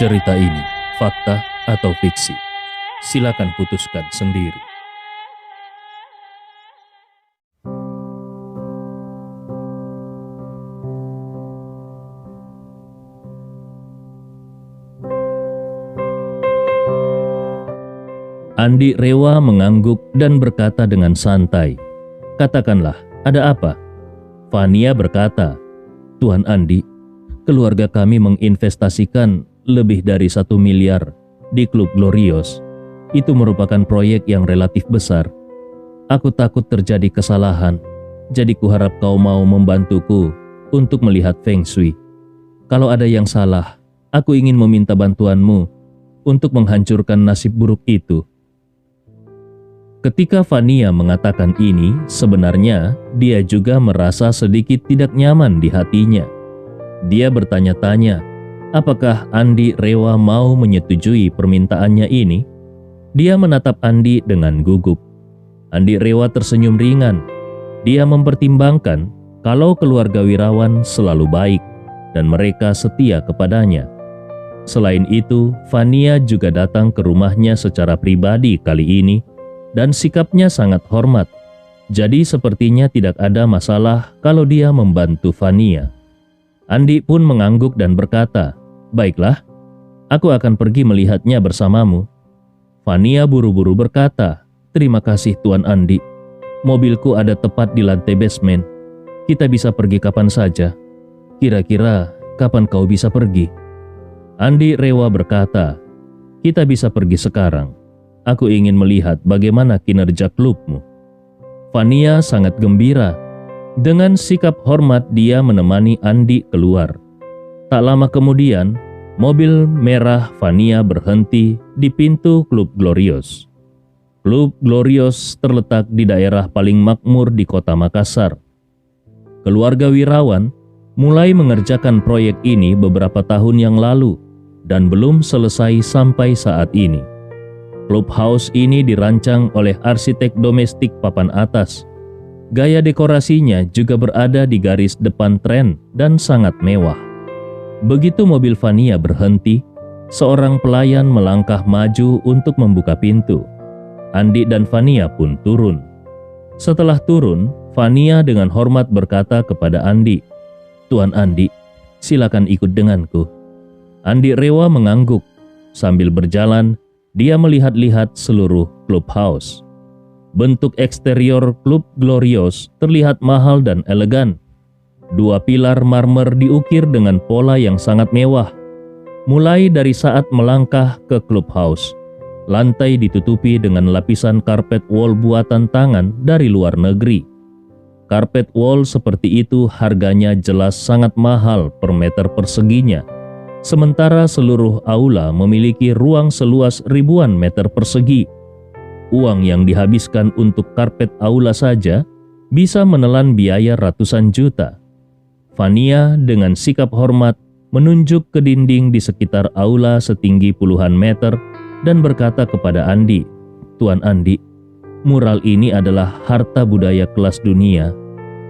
Cerita ini fakta atau fiksi? Silakan putuskan sendiri. Andi Rewa mengangguk dan berkata dengan santai, "Katakanlah, ada apa?" Fania berkata, "Tuan Andi, keluarga kami menginvestasikan lebih dari 1 miliar di Klub Glorious. Itu merupakan proyek yang relatif besar. Aku takut terjadi kesalahan, jadi kuharap kau mau membantuku untuk melihat Feng Shui. Kalau ada yang salah, aku ingin meminta bantuanmu untuk menghancurkan nasib buruk itu." Ketika Fania mengatakan ini, sebenarnya dia juga merasa sedikit tidak nyaman di hatinya. Dia bertanya-tanya, apakah Andi Rewa mau menyetujui permintaannya ini? Dia menatap Andi dengan gugup. Andi Rewa tersenyum ringan. Dia mempertimbangkan kalau keluarga Wirawan selalu baik dan mereka setia kepadanya. Selain itu, Fania juga datang ke rumahnya secara pribadi kali ini dan sikapnya sangat hormat. Jadi sepertinya tidak ada masalah kalau dia membantu Fania. Andi pun mengangguk dan berkata, "Baiklah, aku akan pergi melihatnya bersamamu." Fania buru-buru berkata, "Terima kasih Tuan Andi. Mobilku ada tepat di lantai basement. Kita bisa pergi kapan saja. Kira-kira kapan kau bisa pergi?" Andi Rewa berkata, "Kita bisa pergi sekarang. Aku ingin melihat bagaimana kinerja klubmu." Fania sangat gembira. Dengan sikap hormat dia menemani Andi keluar. Tak lama kemudian, mobil merah Fania berhenti di pintu Klub Glorious. Klub Glorious terletak di daerah paling makmur di kota Makassar. Keluarga Wirawan mulai mengerjakan proyek ini beberapa tahun yang lalu dan belum selesai sampai saat ini. Clubhouse ini dirancang oleh arsitek domestik papan atas. Gaya dekorasinya juga berada di garis depan tren dan sangat mewah. Begitu mobil Fania berhenti, seorang pelayan melangkah maju untuk membuka pintu. Andi dan Fania pun turun. Setelah turun, Fania dengan hormat berkata kepada Andi, "Tuan Andi, silakan ikut denganku." Andi Rewa mengangguk. Sambil berjalan, dia melihat-lihat seluruh clubhouse. Bentuk eksterior Klub Glorious terlihat mahal dan elegan. 2 pilar marmer diukir dengan pola yang sangat mewah. Mulai dari saat melangkah ke clubhouse, lantai ditutupi dengan lapisan karpet wall buatan tangan dari luar negeri. Karpet wall seperti itu harganya jelas sangat mahal per meter perseginya. Sementara seluruh aula memiliki ruang seluas ribuan meter persegi. Uang yang dihabiskan untuk karpet aula saja bisa menelan biaya ratusan juta. Fania dengan sikap hormat menunjuk ke dinding di sekitar aula setinggi puluhan meter dan berkata kepada Andi, "Tuan Andi, mural ini adalah harta budaya kelas dunia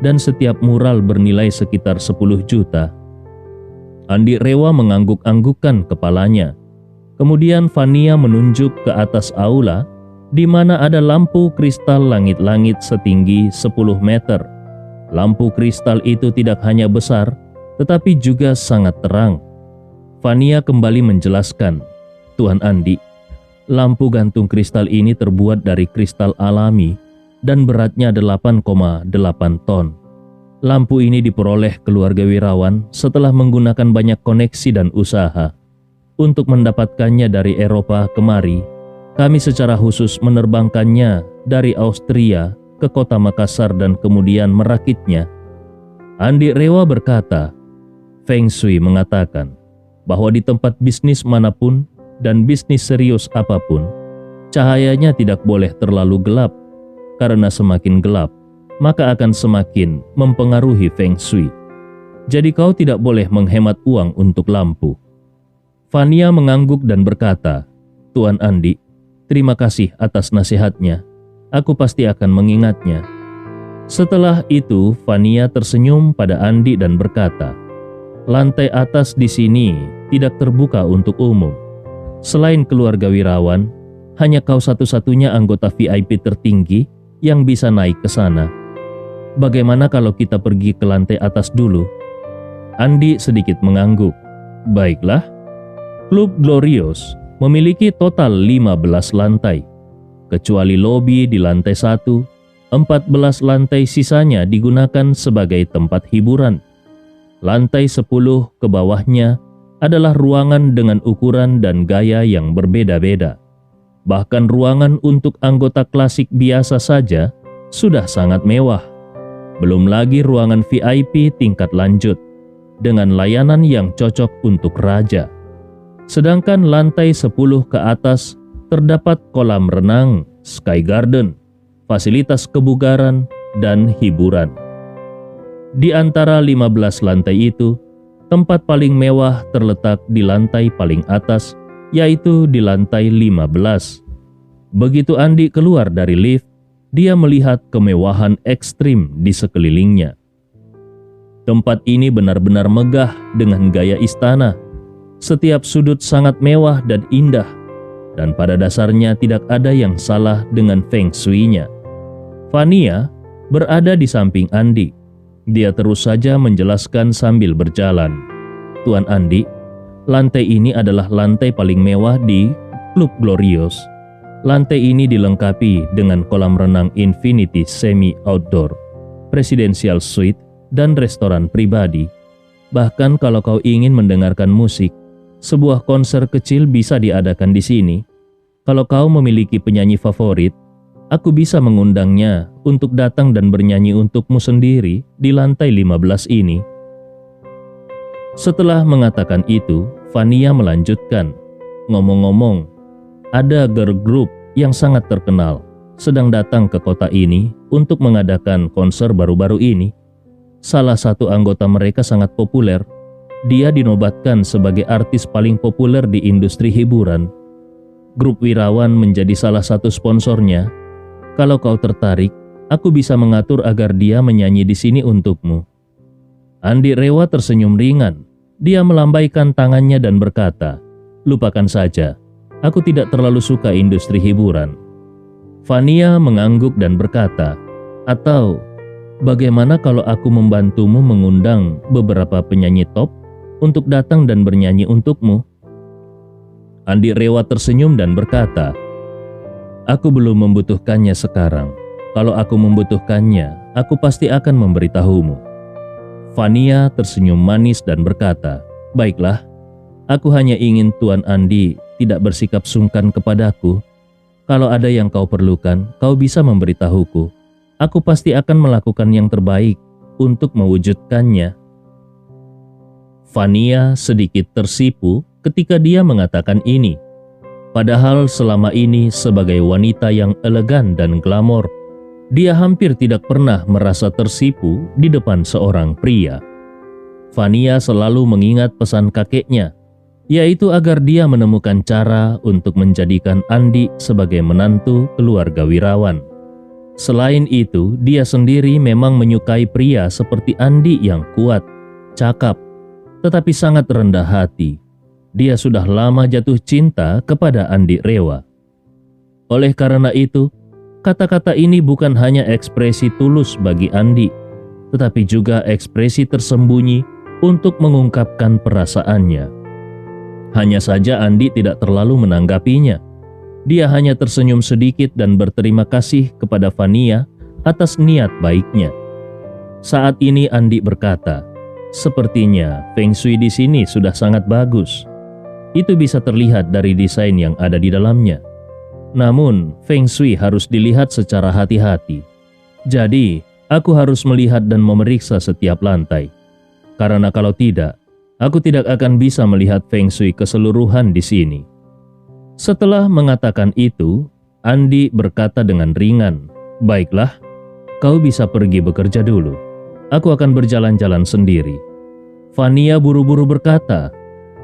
dan setiap mural bernilai sekitar 10 juta. Andi Rewa mengangguk-anggukkan kepalanya. Kemudian Fania menunjuk ke atas aula di mana ada lampu kristal langit-langit setinggi 10 meter. Lampu kristal itu tidak hanya besar, tetapi juga sangat terang. Fania kembali menjelaskan, "Tuan Andi, lampu gantung kristal ini terbuat dari kristal alami dan beratnya 8,8 ton. Lampu ini diperoleh keluarga Wirawan setelah menggunakan banyak koneksi dan usaha. Untuk mendapatkannya dari Eropa kemari, kami secara khusus menerbangkannya dari Austria ke kota Makassar dan kemudian merakitnya." Andi Rewa berkata, "Feng Shui mengatakan bahwa di tempat bisnis manapun dan bisnis serius apapun, cahayanya tidak boleh terlalu gelap, karena semakin gelap, maka akan semakin mempengaruhi Feng Shui. Jadi kau tidak boleh menghemat uang untuk lampu." Fania mengangguk dan berkata, "Tuan Andi, terima kasih atas nasihatnya. Aku pasti akan mengingatnya." Setelah itu, Fania tersenyum pada Andi dan berkata, "Lantai atas di sini tidak terbuka untuk umum. Selain keluarga wirawan, hanya kau satu-satunya anggota VIP tertinggi yang bisa naik ke sana. Bagaimana kalau kita pergi ke lantai atas dulu? Andi sedikit mengangguk. Baiklah. Klub Glorious memiliki total 15 lantai. Kecuali lobi di lantai 1, 14 lantai sisanya digunakan sebagai tempat hiburan. Lantai 10 ke bawahnya adalah ruangan dengan ukuran dan gaya yang berbeda-beda. Bahkan ruangan untuk anggota klasik biasa saja sudah sangat mewah. Belum lagi ruangan VIP tingkat lanjut dengan layanan yang cocok untuk raja. Sedangkan lantai 10 ke atas terdapat kolam renang, sky garden, fasilitas kebugaran, dan hiburan. Di antara 15 lantai itu, tempat paling mewah terletak di lantai paling atas, yaitu di lantai 15. Begitu Andi keluar dari lift, dia melihat kemewahan ekstrim di sekelilingnya. Tempat ini benar-benar megah dengan gaya istana. Setiap sudut sangat mewah dan indah, dan pada dasarnya tidak ada yang salah dengan feng shui-nya. Fania berada di samping Andi. Dia terus saja menjelaskan sambil berjalan. Tuan Andi, lantai ini adalah lantai paling mewah di Klub Glorious. Lantai ini dilengkapi dengan kolam renang infinity semi-outdoor, presidential suite, dan restoran pribadi. Bahkan kalau kau ingin mendengarkan musik, sebuah konser kecil bisa diadakan di sini. Kalau kau memiliki penyanyi favorit, aku bisa mengundangnya untuk datang dan bernyanyi untukmu sendiri di lantai 15 ini. Setelah mengatakan itu, Fania melanjutkan, ngomong-ngomong, ada girl group yang sangat terkenal sedang datang ke kota ini untuk mengadakan konser baru-baru ini. Salah satu anggota mereka sangat populer. Dia dinobatkan sebagai artis paling populer di industri hiburan. Grup Wirawan menjadi salah satu sponsornya. Kalau kau tertarik, aku bisa mengatur agar dia menyanyi di sini untukmu. Andi Rewa tersenyum ringan. Dia melambaikan tangannya dan berkata, lupakan saja, aku tidak terlalu suka industri hiburan. Fania mengangguk dan berkata, atau bagaimana kalau aku membantumu mengundang beberapa penyanyi top untuk datang dan bernyanyi untukmu? Andi Rewa tersenyum dan berkata, aku belum membutuhkannya sekarang. Kalau aku membutuhkannya, aku pasti akan memberitahumu. Fania tersenyum manis dan berkata, baiklah, aku hanya ingin Tuan Andi tidak bersikap sungkan kepadaku. Kalau ada yang kau perlukan, kau bisa memberitahuku. Aku pasti akan melakukan yang terbaik untuk mewujudkannya. Fania sedikit tersipu ketika dia mengatakan ini. Padahal selama ini sebagai wanita yang elegan dan glamor, dia hampir tidak pernah merasa tersipu di depan seorang pria. Fania selalu mengingat pesan kakeknya, yaitu agar dia menemukan cara untuk menjadikan Andi sebagai menantu keluarga wirawan. Selain itu, dia sendiri memang menyukai pria seperti Andi yang kuat, cakap, tetapi sangat rendah hati. Dia sudah lama jatuh cinta kepada Andi Rewa. Oleh karena itu, kata-kata ini bukan hanya ekspresi tulus bagi Andi, tetapi juga ekspresi tersembunyi untuk mengungkapkan perasaannya. Hanya saja Andi tidak terlalu menanggapinya. Dia hanya tersenyum sedikit dan berterima kasih kepada Fania atas niat baiknya. Saat ini Andi berkata, sepertinya feng shui di sini sudah sangat bagus. Itu bisa terlihat dari desain yang ada di dalamnya. Namun, feng shui harus dilihat secara hati-hati. Jadi, aku harus melihat dan memeriksa setiap lantai. Karena kalau tidak, aku tidak akan bisa melihat feng shui keseluruhan di sini. Setelah mengatakan itu, Andi berkata dengan ringan, baiklah, kau bisa pergi bekerja dulu. Aku akan berjalan-jalan sendiri. Fania buru-buru berkata,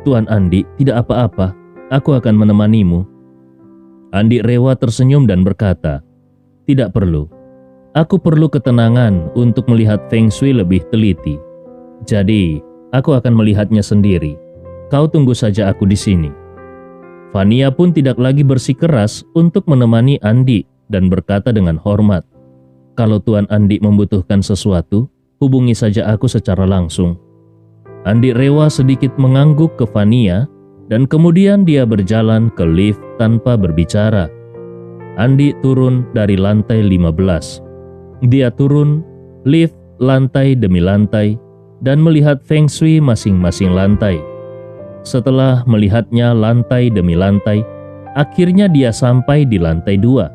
Tuan Andi, tidak apa-apa, aku akan menemanimu. Andi Rewa tersenyum dan berkata, tidak perlu. Aku perlu ketenangan untuk melihat feng shui lebih teliti. Jadi, aku akan melihatnya sendiri. kau tunggu saja aku di sini." Vania pun tidak lagi bersikeras untuk menemani Andi dan berkata dengan hormat, "Kalau Tuan Andi membutuhkan sesuatu, hubungi saja aku secara langsung." Andi Rewa sedikit mengangguk ke Vania dan kemudian dia berjalan ke lift tanpa berbicara. Andi turun dari lantai 15. Dia turun lift lantai demi lantai dan melihat feng shui masing-masing lantai. Setelah melihatnya lantai demi lantai, akhirnya dia sampai di lantai 2.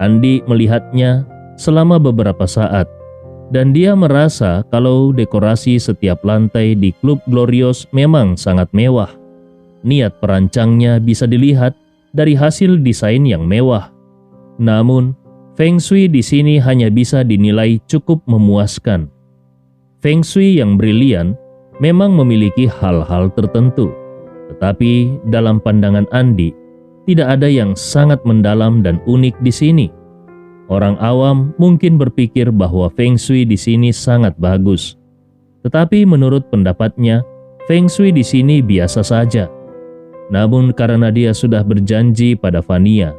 Andi melihatnya selama beberapa saat, dan dia merasa kalau dekorasi setiap lantai di Klub Glorious memang sangat mewah. Niat perancangnya bisa dilihat dari hasil desain yang mewah. Namun, feng shui di sini hanya bisa dinilai cukup memuaskan. Feng shui yang brilian memang memiliki hal-hal tertentu, tetapi dalam pandangan Andi, tidak ada yang sangat mendalam dan unik di sini. Orang awam mungkin berpikir bahwa feng shui di sini sangat bagus, tetapi menurut pendapatnya, feng shui di sini biasa saja. Namun karena dia sudah berjanji pada Vania,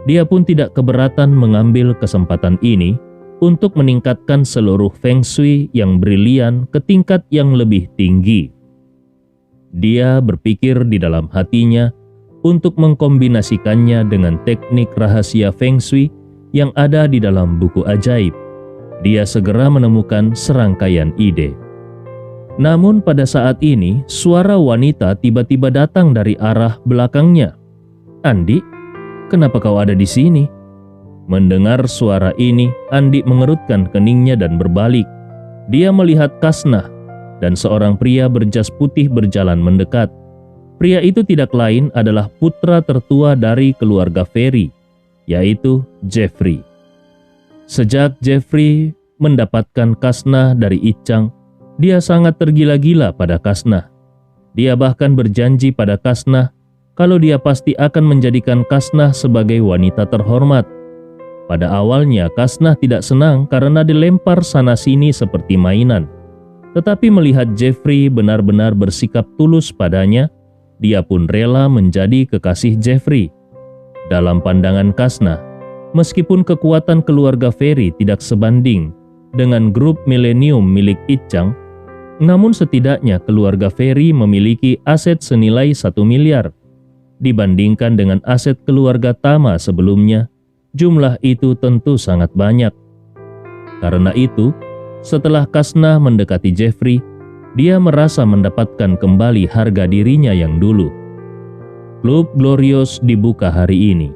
dia pun tidak keberatan mengambil kesempatan ini untuk meningkatkan seluruh feng shui yang brilian ke tingkat yang lebih tinggi. Dia berpikir di dalam hatinya untuk mengkombinasikannya dengan teknik rahasia feng shui yang ada di dalam buku ajaib. Dia segera menemukan serangkaian ide. Namun pada saat ini, suara wanita tiba-tiba datang dari arah belakangnya. "Andi, kenapa kau ada di sini?" Mendengar suara ini, Andi mengerutkan keningnya dan berbalik. Dia melihat Kasnah dan seorang pria berjas putih berjalan mendekat. Pria itu tidak lain adalah putra tertua dari keluarga Ferry, yaitu Jeffrey. Sejak Jeffrey mendapatkan Kasnah dari Icang, dia sangat tergila-gila pada Kasnah. Dia bahkan berjanji pada Kasnah kalau dia pasti akan menjadikan Kasnah sebagai wanita terhormat. Pada awalnya Kasnah tidak senang karena dilempar sana-sini seperti mainan. Tetapi melihat Jeffrey benar-benar bersikap tulus padanya, dia pun rela menjadi kekasih Jeffrey. Dalam pandangan Kasnah, meskipun kekuatan keluarga Ferry tidak sebanding dengan grup Millennium milik Icang, namun setidaknya keluarga Ferry memiliki aset senilai 1 miliar. Dibandingkan dengan aset keluarga Tama sebelumnya, jumlah itu tentu sangat banyak. Karena itu, setelah Kasnah mendekati Jeffrey, dia merasa mendapatkan kembali harga dirinya yang dulu. Klub Glorious dibuka hari ini.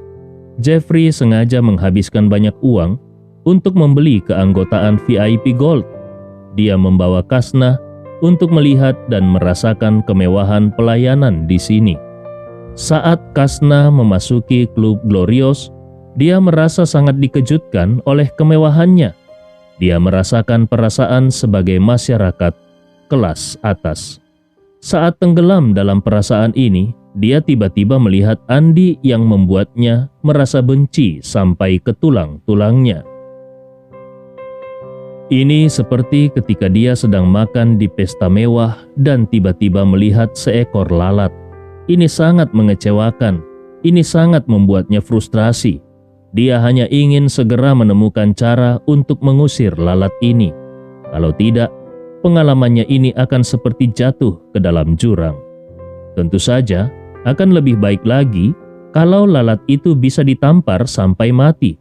Jeffrey sengaja menghabiskan banyak uang untuk membeli keanggotaan VIP Gold. Dia membawa Kasnah untuk melihat dan merasakan kemewahan pelayanan di sini. Saat Kasnah memasuki Klub Glorious, dia merasa sangat dikejutkan oleh kemewahannya. Dia merasakan perasaan sebagai masyarakat kelas atas. Saat tenggelam dalam perasaan ini, dia tiba-tiba melihat Andi yang membuatnya merasa benci sampai ke tulang-tulangnya. Ini seperti ketika dia sedang makan di pesta mewah dan tiba-tiba melihat seekor lalat. Ini sangat mengecewakan. Ini sangat membuatnya frustrasi. Dia hanya ingin segera menemukan cara untuk mengusir lalat ini. Kalau tidak, pengalamannya ini akan seperti jatuh ke dalam jurang. Tentu saja, akan lebih baik lagi kalau lalat itu bisa ditampar sampai mati.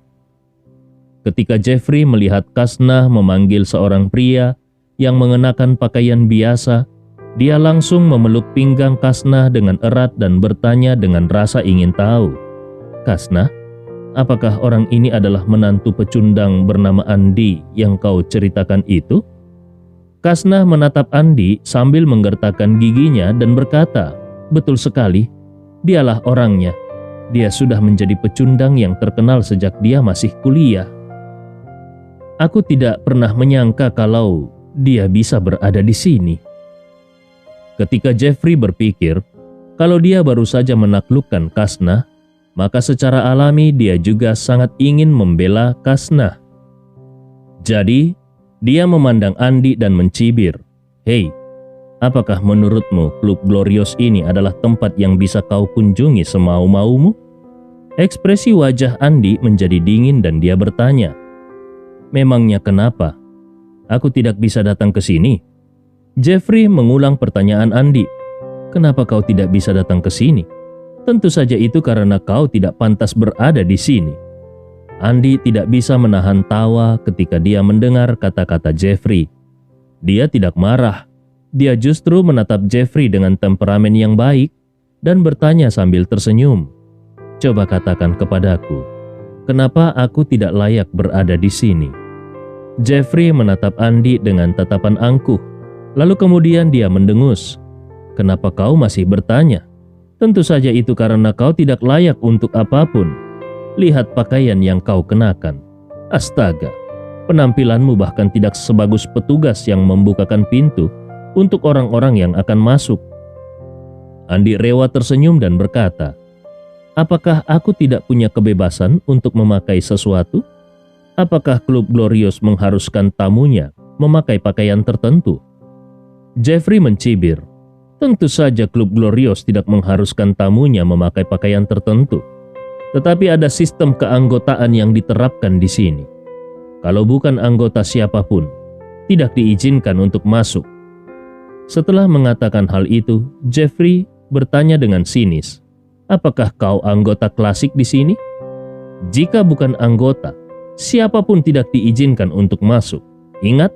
Ketika Jeffrey melihat Kasnah memanggil seorang pria yang mengenakan pakaian biasa, dia langsung memeluk pinggang Kasnah dengan erat dan bertanya dengan rasa ingin tahu, "Kasnah, apakah orang ini adalah menantu pecundang bernama Andi yang kau ceritakan itu?" Kasnah menatap Andi sambil menggertakkan giginya dan berkata, "Betul sekali, dialah orangnya. Dia sudah menjadi pecundang yang terkenal sejak dia masih kuliah. Aku tidak pernah menyangka kalau dia bisa berada di sini." Ketika Jeffrey berpikir kalau dia baru saja menaklukkan Kasnah, maka secara alami dia juga sangat ingin membela Kasnah. Jadi, dia memandang Andi dan mencibir, "Hei, Apakah menurutmu klub Glorious ini adalah tempat yang bisa kau kunjungi semau-maumu? Ekspresi wajah Andi menjadi dingin dan dia bertanya, "Memangnya kenapa? Aku tidak bisa datang ke sini?" Jeffrey mengulang pertanyaan Andi. "Kenapa kau tidak bisa datang ke sini?" "Tentu saja itu karena kau tidak pantas berada di sini." Andi tidak bisa menahan tawa ketika dia mendengar kata-kata Jeffrey. Dia tidak marah. Dia justru menatap Jeffrey dengan temperamen yang baik dan bertanya sambil tersenyum, "Coba katakan kepadaku, kenapa aku tidak layak berada di sini?" Jeffrey menatap Andi dengan tatapan angkuh, lalu kemudian dia mendengus. "Kenapa kau masih bertanya? Tentu saja itu karena kau tidak layak untuk apapun. Lihat pakaian yang kau kenakan. Astaga, penampilanmu bahkan tidak sebagus petugas yang membukakan pintu untuk orang-orang yang akan masuk." Andi Rewa tersenyum dan berkata, "Apakah aku tidak punya kebebasan untuk memakai sesuatu? Apakah klub Glorious mengharuskan tamunya memakai pakaian tertentu?" Jeffrey mencibir, "Tentu saja klub Glorious tidak mengharuskan tamunya memakai pakaian tertentu. Tetapi ada sistem keanggotaan yang diterapkan di sini. Kalau bukan anggota siapapun, tidak diizinkan untuk masuk." Setelah mengatakan hal itu, Jeffrey bertanya dengan sinis, "Apakah kau anggota klasik di sini? Jika bukan anggota, siapapun tidak diizinkan untuk masuk. Ingat?"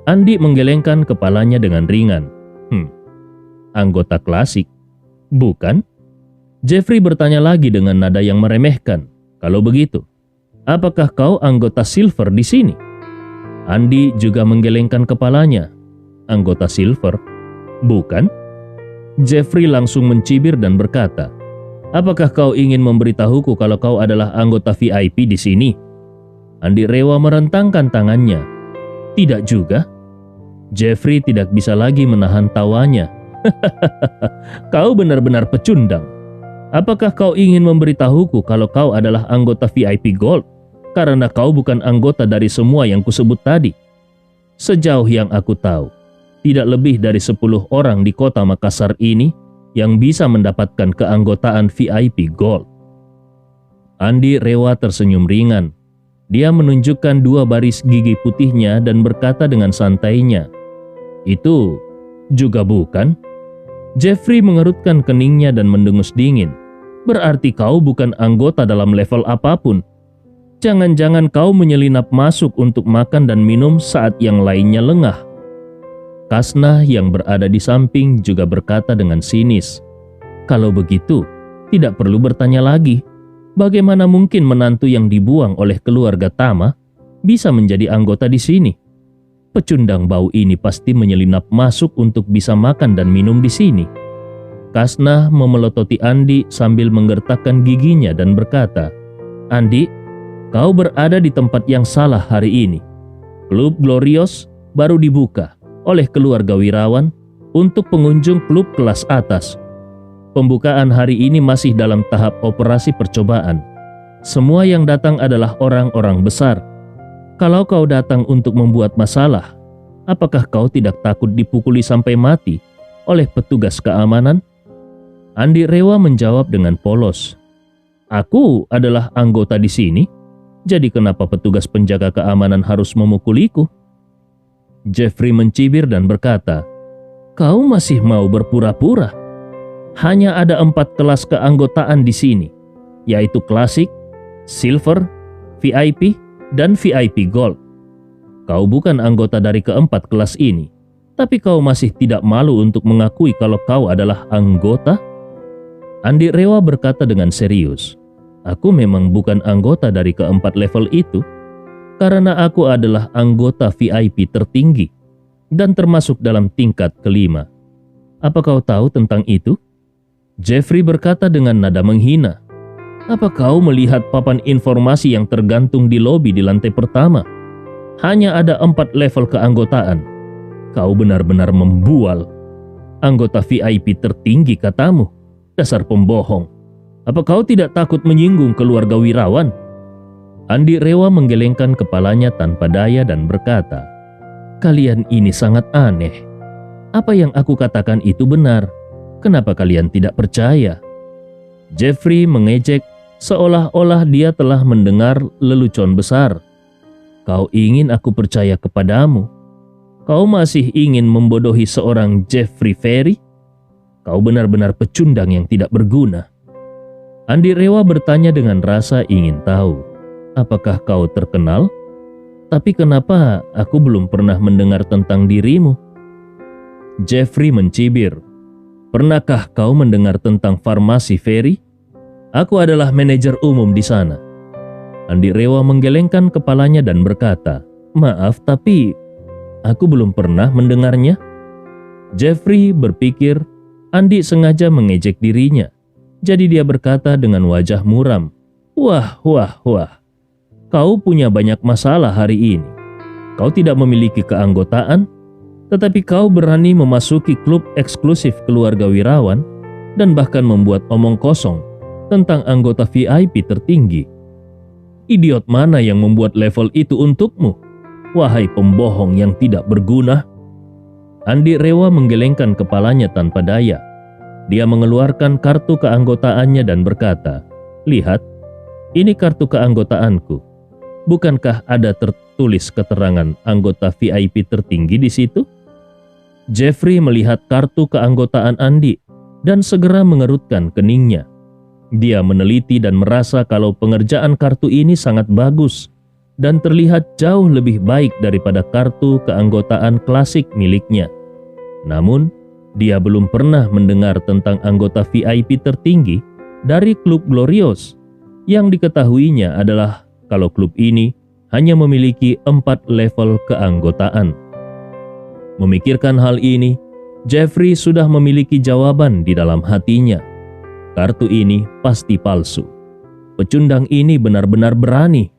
Andi menggelengkan kepalanya dengan ringan. Anggota klasik? Bukan?" Jeffrey bertanya lagi dengan nada yang meremehkan, "Kalau begitu, apakah kau anggota Silver di sini?" Andi juga menggelengkan kepalanya. "Anggota Silver? Bukan?" Jeffrey langsung mencibir dan berkata, "Apakah kau ingin memberitahuku kalau kau adalah anggota VIP di sini?" Andi Rewa merentangkan tangannya. "Tidak juga." Jeffrey tidak bisa lagi menahan tawanya. "Kau benar-benar pecundang. Apakah kau ingin memberitahuku kalau kau adalah anggota VIP Gold karena kau bukan anggota dari semua yang kusebut tadi? Sejauh yang aku tahu, tidak lebih dari 10 orang di kota Makassar ini yang bisa mendapatkan keanggotaan VIP Gold." Andi Rewa tersenyum ringan. Dia menunjukkan 2 baris gigi putihnya dan berkata dengan santainya, "Itu juga bukan?" Jeffrey mengerutkan keningnya dan mendengus dingin. "Berarti kau bukan anggota dalam level apapun. Jangan-jangan kau menyelinap masuk untuk makan dan minum saat yang lainnya lengah." Kasnah yang berada di samping juga berkata dengan sinis, "Kalau begitu, tidak perlu bertanya lagi. Bagaimana mungkin menantu yang dibuang oleh keluarga Tama bisa menjadi anggota di sini? Pecundang bau ini pasti menyelinap masuk untuk bisa makan dan minum di sini." Kasnah memelototi Andi sambil menggertakkan giginya dan berkata, "Andi, kau berada di tempat yang salah hari ini. Klub Glorious baru dibuka oleh keluarga Wirawan untuk pengunjung klub kelas atas. Pembukaan hari ini masih dalam tahap operasi percobaan. Semua yang datang adalah orang-orang besar. Kalau kau datang untuk membuat masalah, apakah kau tidak takut dipukuli sampai mati oleh petugas keamanan?" Andi Rewa menjawab dengan polos, "Aku adalah anggota di sini, jadi kenapa petugas penjaga keamanan harus memukuliku?" Jeffrey mencibir dan berkata, "Kau masih mau berpura-pura? Hanya ada 4 kelas keanggotaan di sini, yaitu Klasik, Silver, VIP, dan VIP Gold. Kau bukan anggota dari keempat kelas ini, tapi kau masih tidak malu untuk mengakui kalau kau adalah anggota?" Andi Rewa berkata dengan serius, "Aku memang bukan anggota dari keempat level itu, karena aku adalah anggota VIP tertinggi dan termasuk dalam tingkat kelima. Apa kau tahu tentang itu?" Jeffrey berkata dengan nada menghina, "Apa kau melihat papan informasi yang tergantung di lobi di lantai pertama? Hanya ada 4 level keanggotaan. Kau benar-benar membual. Anggota VIP tertinggi katamu? Dasar pembohong. Apa kau tidak takut menyinggung keluarga Wirawan?" Andi Rewa menggelengkan kepalanya tanpa daya dan berkata, "Kalian ini sangat aneh. Apa yang aku katakan itu benar. Kenapa kalian tidak percaya?" Jeffrey mengejek seolah-olah dia telah mendengar lelucon besar. "Kau ingin aku percaya kepadamu? Kau masih ingin membodohi seorang Jeffrey Ferry? Kau benar-benar pecundang yang tidak berguna." Andi Rewa bertanya dengan rasa ingin tahu. "Apakah kau terkenal? Tapi kenapa aku belum pernah mendengar tentang dirimu?" Jeffrey mencibir. "Pernahkah kau mendengar tentang farmasi Ferry? Aku adalah manajer umum di sana." Andi Rewa menggelengkan kepalanya dan berkata, "Maaf, tapi aku belum pernah mendengarnya." Jeffrey berpikir Andi sengaja mengejek dirinya. Jadi dia berkata dengan wajah muram, Wah, kau punya banyak masalah hari ini. Kau tidak memiliki keanggotaan, tetapi kau berani memasuki klub eksklusif keluarga wirawan dan bahkan membuat omong kosong tentang anggota VIP tertinggi. Idiot mana yang membuat level itu untukmu? Wahai pembohong yang tidak berguna." Andi Rewa menggelengkan kepalanya tanpa daya. Dia mengeluarkan kartu keanggotaannya dan berkata, "Lihat, ini kartu keanggotaanku. Bukankah ada tertulis keterangan anggota VIP tertinggi di situ?" Jeffrey melihat kartu keanggotaan Andi dan segera mengerutkan keningnya. Dia meneliti dan merasa kalau pengerjaan kartu ini sangat bagus dan terlihat jauh lebih baik daripada kartu keanggotaan klasik miliknya. Namun, dia belum pernah mendengar tentang anggota VIP tertinggi dari klub Glorious. Yang diketahuinya adalah kalau klub ini hanya memiliki 4 level keanggotaan. Memikirkan hal ini, Jeffrey sudah memiliki jawaban di dalam hatinya. Kartu ini pasti palsu. Pecundang ini benar-benar berani.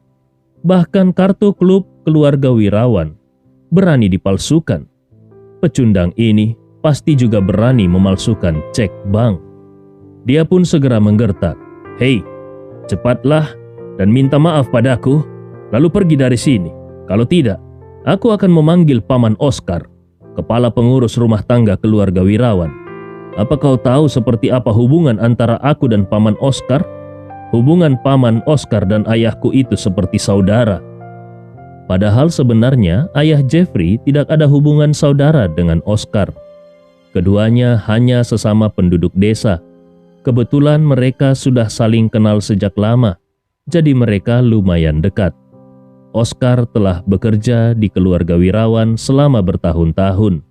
Bahkan kartu klub keluarga wirawan berani dipalsukan. Pecundang ini pasti juga berani memalsukan cek bank. Dia pun segera menggertak, "Hei, cepatlah dan minta maaf padaku, lalu pergi dari sini. Kalau tidak, aku akan memanggil Paman Oscar, kepala pengurus rumah tangga keluarga wirawan. Apa kau tahu seperti apa hubungan antara aku dan Paman Oscar? Hubungan Paman Oscar dan ayahku itu seperti saudara." Padahal sebenarnya ayah Jeffrey tidak ada hubungan saudara dengan Oscar. Keduanya hanya sesama penduduk desa. Kebetulan mereka sudah saling kenal sejak lama, jadi mereka lumayan dekat. Oscar telah bekerja di keluarga wirawan selama bertahun-tahun.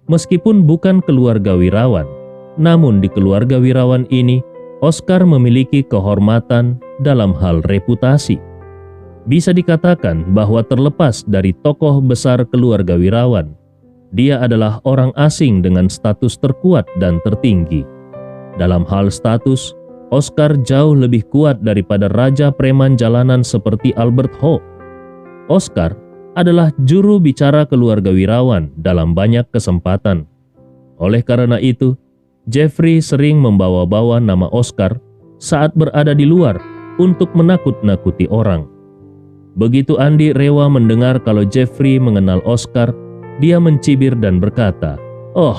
Meskipun bukan keluarga wirawan, namun di keluarga wirawan ini, Oscar memiliki kehormatan dalam hal reputasi. Bisa dikatakan bahwa terlepas dari tokoh besar keluarga wirawan, dia adalah orang asing dengan status terkuat dan tertinggi. Dalam hal status, Oscar jauh lebih kuat daripada raja preman jalanan seperti Albert Ho. Oscar adalah juru bicara keluarga wirawan dalam banyak kesempatan. Oleh karena itu, Jeffrey sering membawa-bawa nama Oscar saat berada di luar untuk menakut-nakuti orang. Begitu Andi Rewa mendengar kalau Jeffrey mengenal Oscar, dia mencibir dan berkata, "Oh,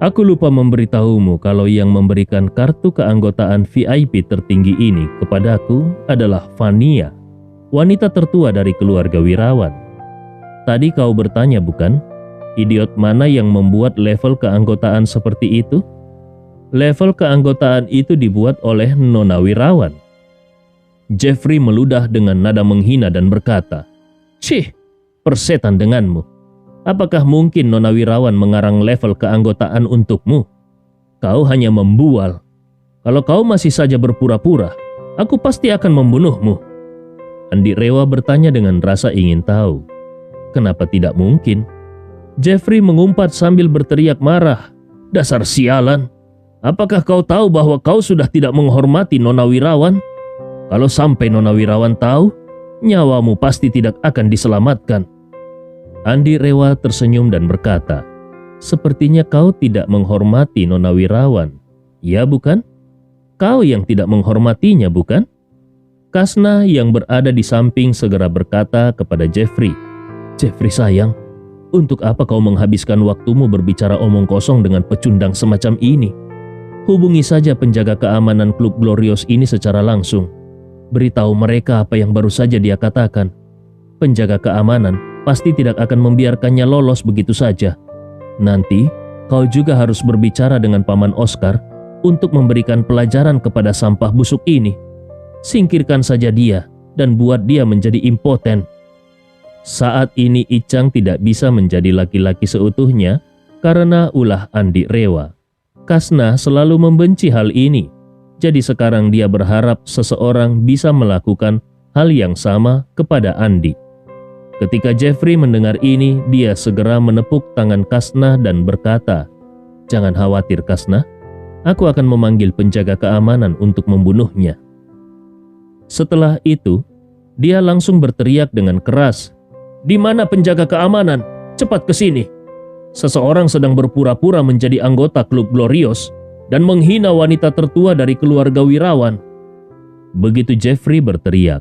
aku lupa memberitahumu kalau yang memberikan kartu keanggotaan VIP tertinggi ini kepadaku adalah Vania, wanita tertua dari keluarga wirawan. Tadi kau bertanya bukan? Idiot mana yang membuat level keanggotaan seperti itu? Level keanggotaan itu dibuat oleh Nona Wirawan." Jeffrey meludah dengan nada menghina dan berkata, "Cih, persetan denganmu. Apakah mungkin Nona Wirawan mengarang level keanggotaan untukmu? Kau hanya membual. Kalau kau masih saja berpura-pura, aku pasti akan membunuhmu." Andi Rewa bertanya dengan rasa ingin tahu. "Kenapa tidak mungkin?" Jeffrey mengumpat sambil berteriak marah, "Dasar sialan! Apakah kau tahu bahwa kau sudah tidak menghormati Nona Wirawan? Kalau sampai Nona Wirawan tahu, nyawamu pasti tidak akan diselamatkan." Andi Rewa tersenyum dan berkata, "Sepertinya kau tidak menghormati Nona Wirawan, ya bukan? Kau yang tidak menghormatinya, bukan?" Kasna yang berada di samping segera berkata kepada Jeffrey, "Jeffrey sayang, Untuk apa kau menghabiskan waktumu berbicara omong kosong dengan pecundang semacam ini? Hubungi saja penjaga keamanan klub Glorious ini secara langsung. Beritahu mereka apa yang baru saja dia katakan. Penjaga keamanan pasti tidak akan membiarkannya lolos begitu saja. Nanti, kau juga harus berbicara dengan Paman Oscar untuk memberikan pelajaran kepada sampah busuk ini. Singkirkan saja dia dan buat dia menjadi impoten. Saat ini Icang tidak bisa menjadi laki-laki seutuhnya karena ulah Andi Rewa. Kasna selalu membenci hal ini. Jadi sekarang dia berharap seseorang bisa melakukan hal yang sama kepada Andi. Ketika Jeffrey mendengar ini, dia segera menepuk tangan Kasna dan berkata, "Jangan khawatir Kasna, aku akan memanggil penjaga keamanan untuk membunuhnya." Setelah itu, dia langsung berteriak dengan keras, "Di mana penjaga keamanan? Cepat ke sini. Seseorang sedang berpura-pura menjadi anggota klub Glorious dan menghina wanita tertua dari keluarga wirawan." Begitu Jeffrey berteriak,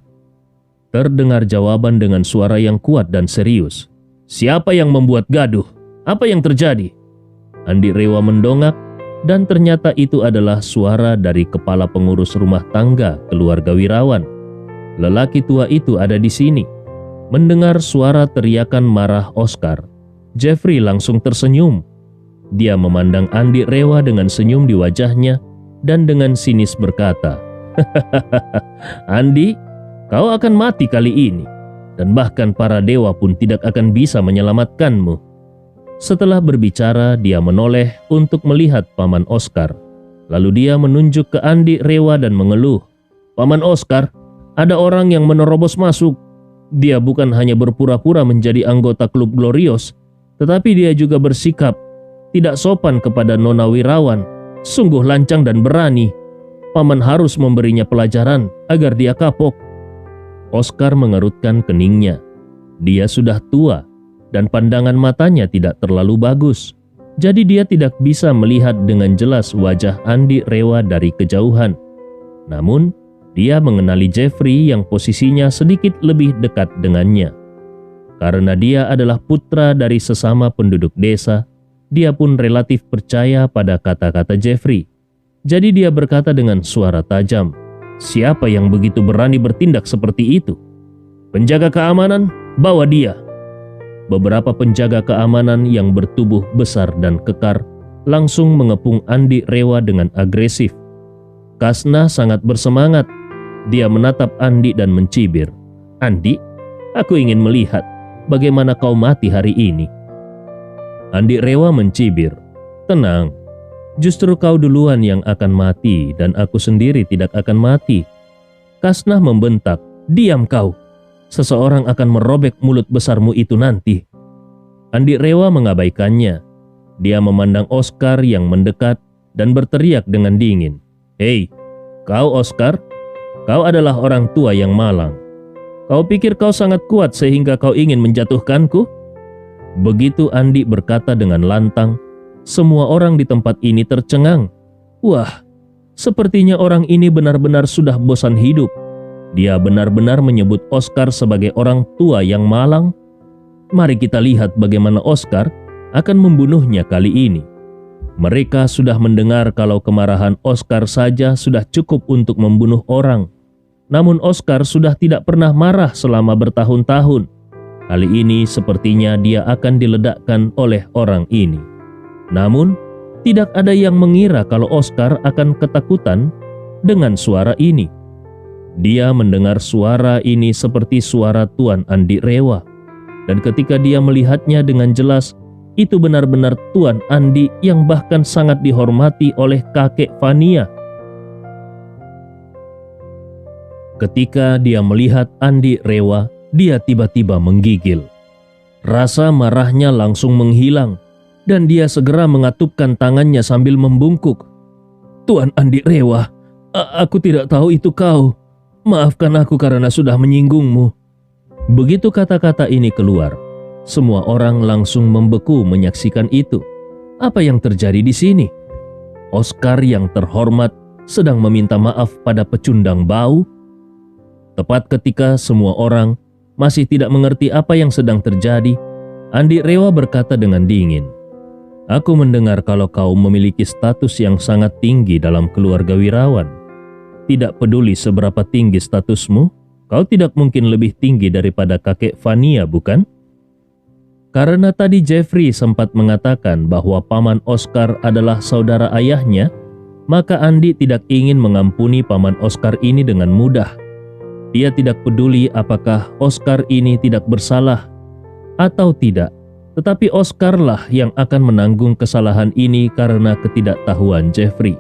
terdengar jawaban dengan suara yang kuat dan serius. "Siapa yang membuat gaduh? Apa yang terjadi?" Andi Rewa mendongak dan ternyata itu adalah suara dari kepala pengurus rumah tangga keluarga wirawan. Lelaki tua itu ada di sini. Mendengar suara teriakan marah Oscar, Jeffrey langsung tersenyum. Dia memandang Andi Rewa dengan senyum di wajahnya dan dengan sinis berkata, "Andi, kau akan mati kali ini, dan bahkan para dewa pun tidak akan bisa menyelamatkanmu." Setelah berbicara, dia menoleh untuk melihat Paman Oscar. Lalu dia menunjuk ke Andi Rewa dan mengeluh, "Paman Oscar, ada orang yang menerobos masuk. Dia bukan hanya berpura-pura menjadi anggota klub Glorious, tetapi dia juga bersikap tidak sopan kepada Nona Wirawan. Sungguh lancang dan berani. Paman harus memberinya pelajaran agar dia kapok." Oscar mengerutkan keningnya. Dia sudah tua dan pandangan matanya tidak terlalu bagus. Jadi dia tidak bisa melihat dengan jelas wajah Andi Rewa dari kejauhan. Namun, dia mengenali Jeffrey yang posisinya sedikit lebih dekat dengannya. Karena dia adalah putra dari sesama penduduk desa, dia pun relatif percaya pada kata-kata Jeffrey. Jadi dia berkata dengan suara tajam, "Siapa yang begitu berani bertindak seperti itu? Penjaga keamanan, bawa dia." Beberapa penjaga keamanan yang bertubuh besar dan kekar langsung mengepung Andi Rewa dengan agresif. Kasna sangat bersemangat. Dia menatap Andi dan mencibir, "Andi, aku ingin melihat bagaimana kau mati hari ini." Andi Rewa mencibir, "Tenang, justru kau duluan yang akan mati dan aku sendiri tidak akan mati." Kasnah membentak, "Diam kau, seseorang akan merobek mulut besarmu itu nanti." Andi Rewa mengabaikannya. Dia memandang Oscar yang mendekat dan berteriak dengan dingin, "Hei, kau Oscar, kau adalah orang tua yang malang. Kau pikir kau sangat kuat sehingga kau ingin menjatuhkanku?" Begitu Andi berkata dengan lantang, semua orang di tempat ini tercengang. Wah, sepertinya orang ini benar-benar sudah bosan hidup. Dia benar-benar menyebut Oscar sebagai orang tua yang malang. Mari kita lihat bagaimana Oscar akan membunuhnya kali ini. Mereka sudah mendengar kalau kemarahan Oscar saja sudah cukup untuk membunuh orang. Namun Oscar sudah tidak pernah marah selama bertahun-tahun. Kali ini sepertinya dia akan diledakkan oleh orang ini. Namun, tidak ada yang mengira kalau Oscar akan ketakutan dengan suara ini. Dia mendengar suara ini seperti suara Tuan Andi Rewa. Dan ketika dia melihatnya dengan jelas, itu benar-benar Tuan Andi yang bahkan sangat dihormati oleh kakek Fania. Ketika dia melihat Andi Rewa, dia tiba-tiba menggigil. Rasa marahnya langsung menghilang dan dia segera mengatupkan tangannya sambil membungkuk. "Tuan Andi Rewa, aku tidak tahu itu kau. Maafkan aku karena sudah menyinggungmu." Begitu kata-kata ini keluar, semua orang langsung membeku menyaksikan itu. Apa yang terjadi di sini? Oscar yang terhormat sedang meminta maaf pada pecundang bau? Tepat ketika semua orang masih tidak mengerti apa yang sedang terjadi, Andi Rewa berkata dengan dingin, "Aku mendengar kalau kau memiliki status yang sangat tinggi dalam keluarga wirawan. Tidak peduli seberapa tinggi statusmu, kau tidak mungkin lebih tinggi daripada kakek Fania, bukan?" Karena tadi Jeffrey sempat mengatakan bahwa Paman Oscar adalah saudara ayahnya, maka Andi tidak ingin mengampuni Paman Oscar ini dengan mudah. Dia tidak peduli apakah Oscar ini tidak bersalah atau tidak, tetapi Oscar lah yang akan menanggung kesalahan ini karena ketidaktahuan Jeffrey,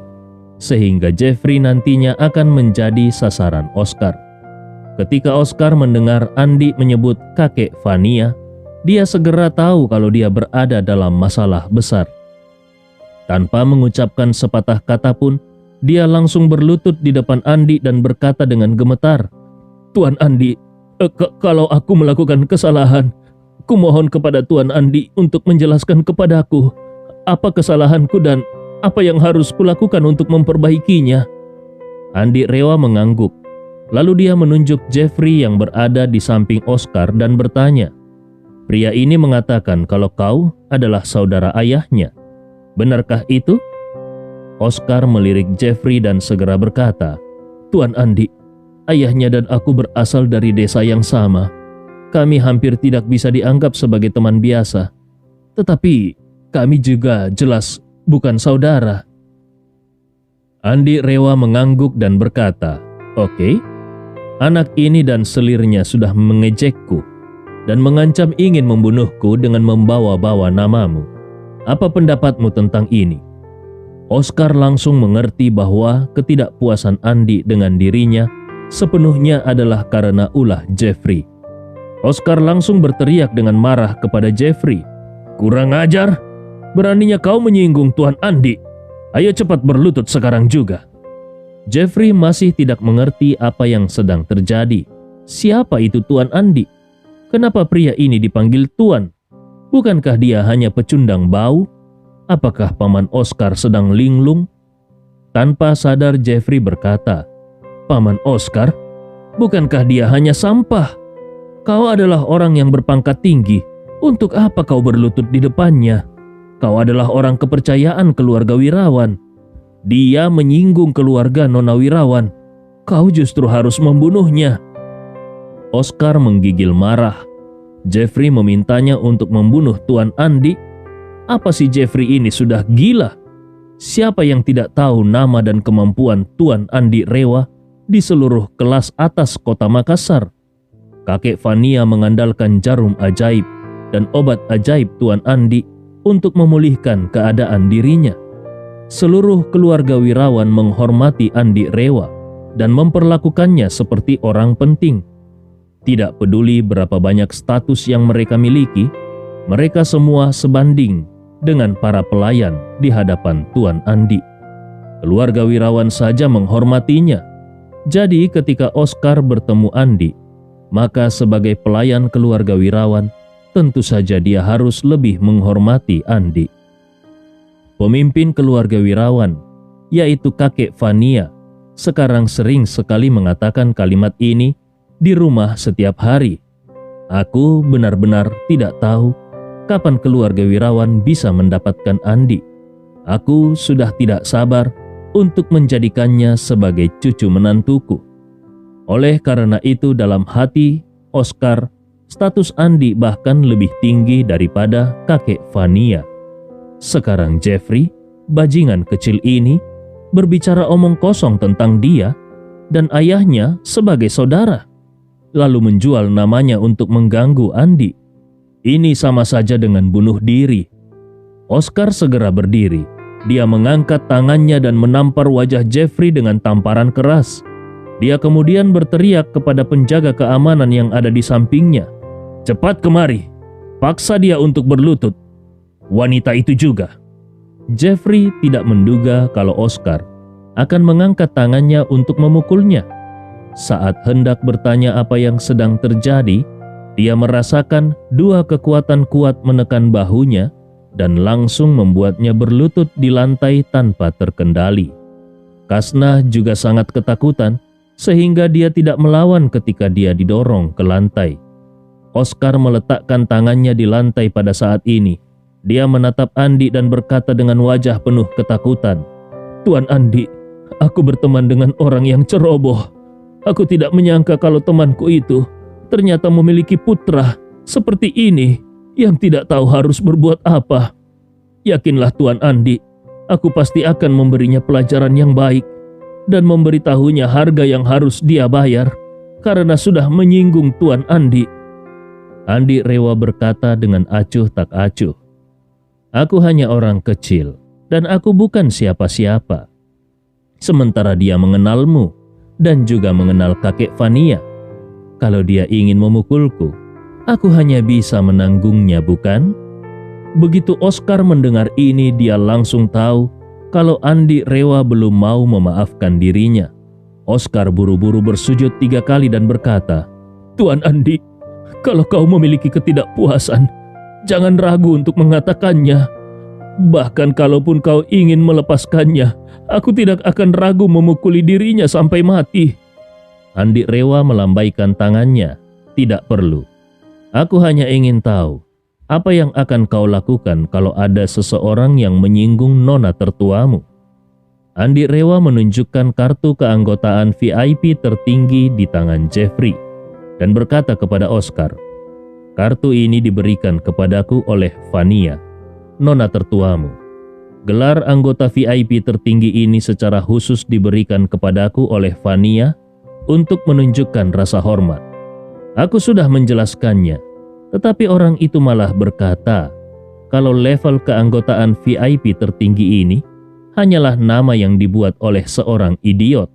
sehingga Jeffrey nantinya akan menjadi sasaran Oscar. Ketika Oscar mendengar Andi menyebut kakek Fania, dia segera tahu kalau dia berada dalam masalah besar. Tanpa mengucapkan sepatah kata pun, dia langsung berlutut di depan Andi dan berkata dengan gemetar, "Tuan Andi, kalau aku melakukan kesalahan, kumohon kepada Tuan Andi untuk menjelaskan kepadaku apa kesalahanku dan apa yang harus kulakukan untuk memperbaikinya." Andi Rewa mengangguk. Lalu dia menunjuk Jeffrey yang berada di samping Oscar dan bertanya, "Pria ini mengatakan kalau kau adalah saudara ayahnya. Benarkah itu?" Oscar melirik Jeffrey dan segera berkata, "Tuan Andi, ayahnya dan aku berasal dari desa yang sama. Kami hampir tidak bisa dianggap sebagai teman biasa. Tetapi kami juga jelas bukan saudara." Andi Rewa mengangguk dan berkata, "Oke, anak ini dan selirnya sudah mengejekku dan mengancam ingin membunuhku dengan membawa-bawa namamu. Apa pendapatmu tentang ini?" Oscar langsung mengerti bahwa ketidakpuasan Andi dengan dirinya sepenuhnya adalah karena ulah Jeffrey. Oscar langsung berteriak dengan marah kepada Jeffrey, "Kurang ajar! Beraninya kau menyinggung Tuan Andi. Ayo cepat berlutut sekarang juga." Jeffrey masih tidak mengerti apa yang sedang terjadi. Siapa itu Tuan Andi? Kenapa pria ini dipanggil Tuan? Bukankah dia hanya pecundang bau? Apakah Paman Oscar sedang linglung? Tanpa sadar Jeffrey berkata, "Paman Oscar? Bukankah dia hanya sampah? Kau adalah orang yang berpangkat tinggi. Untuk apa kau berlutut di depannya? Kau adalah orang kepercayaan keluarga Wirawan. Dia menyinggung keluarga Nona Wirawan. Kau justru harus membunuhnya." Oscar menggigil marah. Jeffrey memintanya untuk membunuh Tuan Andi. Apa si Jeffrey ini sudah gila? Siapa yang tidak tahu nama dan kemampuan Tuan Andi Rewa di seluruh kelas atas kota Makassar? Kakek Fania mengandalkan jarum ajaib dan obat ajaib Tuan Andi untuk memulihkan keadaan dirinya. Seluruh keluarga Wirawan menghormati Andi Rewa dan memperlakukannya seperti orang penting. Tidak peduli berapa banyak status yang mereka miliki, mereka semua sebanding dengan para pelayan di hadapan Tuan Andi. Keluarga Wirawan saja menghormatinya. Jadi ketika Oscar bertemu Andi, maka sebagai pelayan keluarga Wirawan, tentu saja dia harus lebih menghormati Andi. Pemimpin keluarga Wirawan, yaitu kakek Fania, sekarang sering sekali mengatakan kalimat ini di rumah setiap hari. "Aku benar-benar tidak tahu kapan keluarga Wirawan bisa mendapatkan Andi. Aku sudah tidak sabar untuk menjadikannya sebagai cucu menantuku." Oleh karena itu dalam hati Oscar, status Andi bahkan lebih tinggi daripada kakek Fania. Sekarang Jeffrey, bajingan kecil ini, berbicara omong kosong tentang dia dan ayahnya sebagai saudara, lalu menjual namanya untuk mengganggu Andi. Ini sama saja dengan bunuh diri. Oscar segera berdiri. Dia mengangkat tangannya dan menampar wajah Jeffrey dengan tamparan keras. Dia kemudian berteriak kepada penjaga keamanan yang ada di sampingnya, "Cepat kemari, paksa dia untuk berlutut. Wanita itu juga." Jeffrey tidak menduga kalau Oscar akan mengangkat tangannya untuk memukulnya. Saat hendak bertanya apa yang sedang terjadi, dia merasakan dua kekuatan kuat menekan bahunya dan langsung membuatnya berlutut di lantai tanpa terkendali. Kasnah juga sangat ketakutan, sehingga dia tidak melawan ketika dia didorong ke lantai. Oscar meletakkan tangannya di lantai pada saat ini. Dia menatap Andi dan berkata dengan wajah penuh ketakutan, "Tuan Andi, aku berteman dengan orang yang ceroboh. Aku tidak menyangka kalau temanku itu ternyata memiliki putra seperti ini yang tidak tahu harus berbuat apa. Yakinlah Tuan Andi, aku pasti akan memberinya pelajaran yang baik dan memberitahunya harga yang harus dia bayar karena sudah menyinggung Tuan Andi." Andi Rewa berkata dengan acuh tak acuh, "Aku hanya orang kecil dan aku bukan siapa-siapa. Sementara dia mengenalmu dan juga mengenal kakek Fania. Kalau dia ingin memukulku, aku hanya bisa menanggungnya, bukan?" Begitu Oscar mendengar ini, dia langsung tahu kalau Andi Rewa belum mau memaafkan dirinya. Oscar buru-buru bersujud 3 kali dan berkata, "Tuan Andi, kalau kau memiliki ketidakpuasan, jangan ragu untuk mengatakannya. Bahkan kalaupun kau ingin melepaskannya, aku tidak akan ragu memukuli dirinya sampai mati." Andi Rewa melambaikan tangannya, "Tidak perlu. Aku hanya ingin tahu, apa yang akan kau lakukan kalau ada seseorang yang menyinggung nona tertuamu?" Andi Rewa menunjukkan kartu keanggotaan VIP tertinggi di tangan Jeffrey dan berkata kepada Oscar, "Kartu ini diberikan kepadaku oleh Fania, nona tertuamu. Gelar anggota VIP tertinggi ini secara khusus diberikan kepadaku oleh Fania untuk menunjukkan rasa hormat. Aku sudah menjelaskannya, tetapi orang itu malah berkata kalau level keanggotaan VIP tertinggi ini hanyalah nama yang dibuat oleh seorang idiot.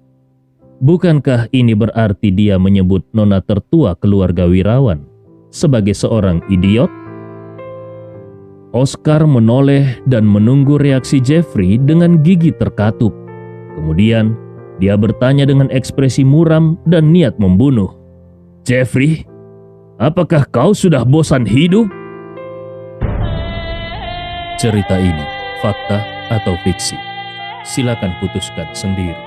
Bukankah ini berarti dia menyebut nona tertua keluarga Wirawan sebagai seorang idiot?" Oscar menoleh dan menunggu reaksi Jeffrey dengan gigi terkatup. Kemudian dia bertanya dengan ekspresi muram dan niat membunuh, "Jeffrey, apakah kau sudah bosan hidup?" Cerita ini fakta atau fiksi? Silakan putuskan sendiri.